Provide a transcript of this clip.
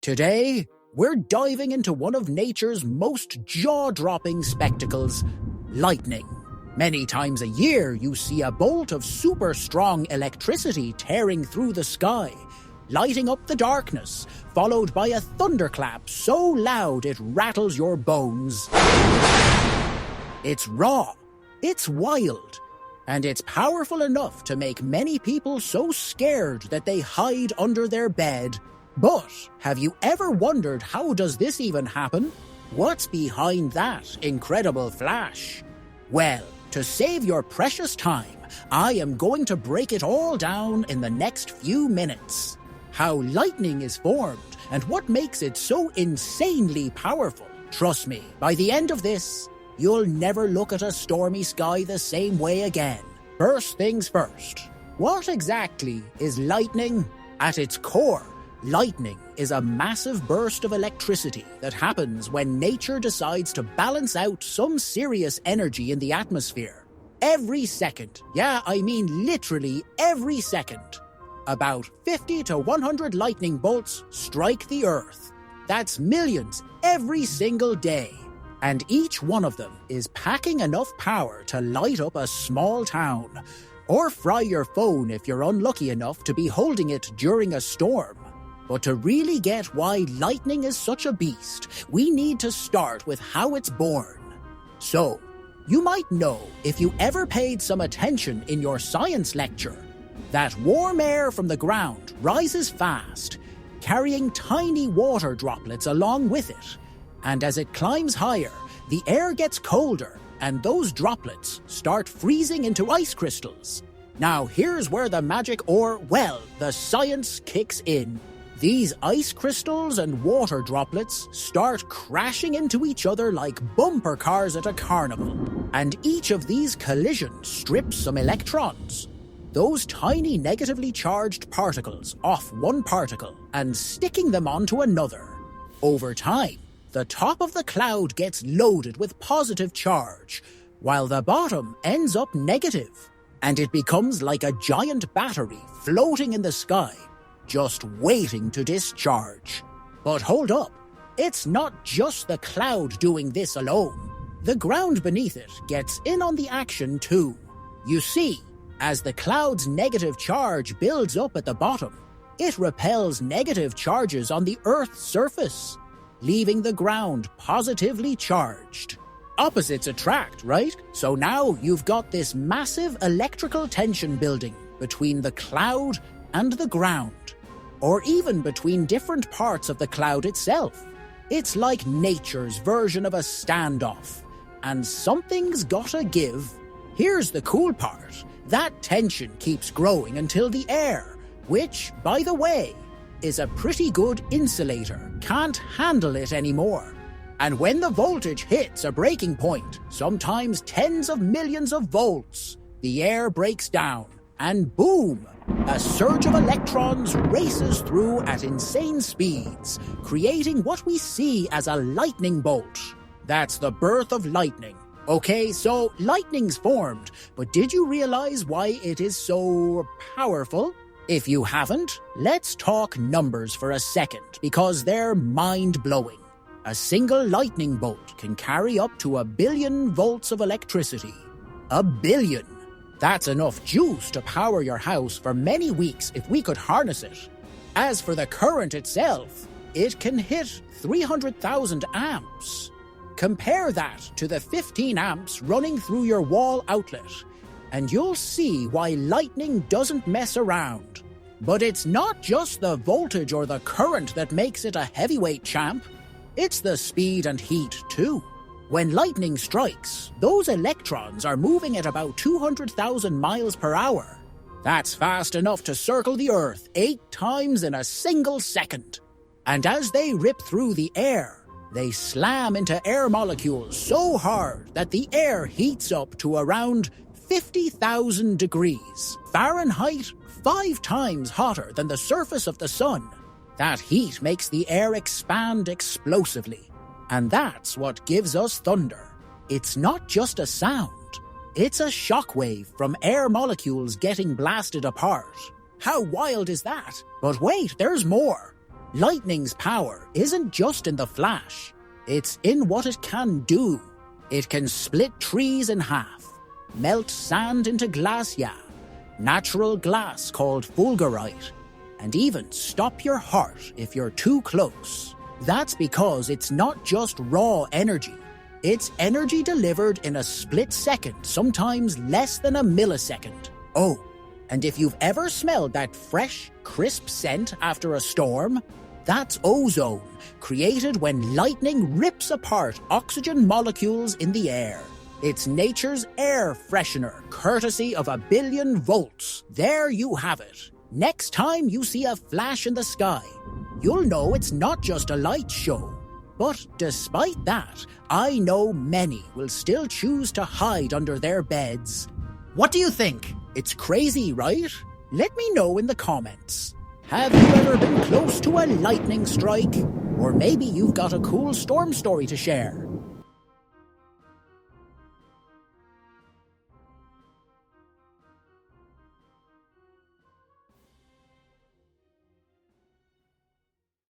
Today, we're diving into one of nature's most jaw-dropping spectacles, lightning. Many times a year, you see a bolt of super-strong electricity tearing through the sky, lighting up the darkness, followed by a thunderclap so loud it rattles your bones. It's raw, it's wild, and it's powerful enough to make many people so scared that they hide under their bed. But have you ever wondered, how does this even happen? What's behind that incredible flash? Well, to save your precious time, I am going to break it all down in the next few minutes. How lightning is formed and what makes it so insanely powerful. Trust me, by the end of this, you'll never look at a stormy sky the same way again. First things first, what exactly is lightning? At its core, lightning is a massive burst of electricity that happens when nature decides to balance out some serious energy in the atmosphere. Every second, I mean literally every second, about 50 to 100 lightning bolts strike the Earth. That's millions every single day. And each one of them is packing enough power to light up a small town, or fry your phone if you're unlucky enough to be holding it during a storm. But to really get why lightning is such a beast, we need to start with how it's born. So, you might know, if you ever paid some attention in your science lecture, that warm air from the ground rises fast, carrying tiny water droplets along with it. And as it climbs higher, the air gets colder, and those droplets start freezing into ice crystals. Now here's where the magic the science kicks in. These ice crystals and water droplets start crashing into each other like bumper cars at a carnival. And each of these collisions strips some electrons, those tiny negatively charged particles, off one particle and sticking them onto another. Over time, the top of the cloud gets loaded with positive charge, while the bottom ends up negative, and it becomes like a giant battery floating in the sky, just waiting to discharge. But hold up, it's not just the cloud doing this alone. The ground beneath it gets in on the action too. You see, as the cloud's negative charge builds up at the bottom, it repels negative charges on the Earth's surface, leaving the ground positively charged. Opposites attract, right? So now you've got this massive electrical tension building between the cloud and the ground, or even between different parts of the cloud itself. It's like nature's version of a standoff, and something's gotta give. Here's the cool part. That tension keeps growing until the air, which, by the way, is a pretty good insulator, can't handle it anymore. And when the voltage hits a breaking point, sometimes tens of millions of volts, the air breaks down, and boom! A surge of electrons races through at insane speeds, creating what we see as a lightning bolt. That's the birth of lightning. Okay, so lightning's formed, but did you realize why it is so powerful? If you haven't, let's talk numbers for a second, because they're mind-blowing. A single lightning bolt can carry up to 1 billion volts of electricity. 1 billion! That's enough juice to power your house for many weeks if we could harness it. As for the current itself, it can hit 300,000 amps. Compare that to the 15 amps running through your wall outlet, and you'll see why lightning doesn't mess around. But it's not just the voltage or the current that makes it a heavyweight champ. It's the speed and heat, too. When lightning strikes, those electrons are moving at about 200,000 miles per hour. That's fast enough to circle the Earth 8 times in a single second. And as they rip through the air, they slam into air molecules so hard that the air heats up to around 50,000 degrees Fahrenheit, 5 times hotter than the surface of the sun. That heat makes the air expand explosively, and that's what gives us thunder. It's not just a sound, it's a shockwave from air molecules getting blasted apart. How wild is that? But wait, there's more. Lightning's power isn't just in the flash, it's in what it can do. It can split trees in half, melt sand into glacier, natural glass called fulgurite, and even stop your heart if you're too close. That's because it's not just raw energy. It's energy delivered in a split second, sometimes less than a millisecond. Oh, and if you've ever smelled that fresh, crisp scent after a storm, that's ozone, created when lightning rips apart oxygen molecules in the air. It's nature's air freshener, courtesy of 1 billion volts. There you have it. Next time you see a flash in the sky, you'll know it's not just a light show. But despite that, I know many will still choose to hide under their beds. What do you think? It's crazy, right? Let me know in the comments. Have you ever been close to a lightning strike? Or maybe you've got a cool storm story to share.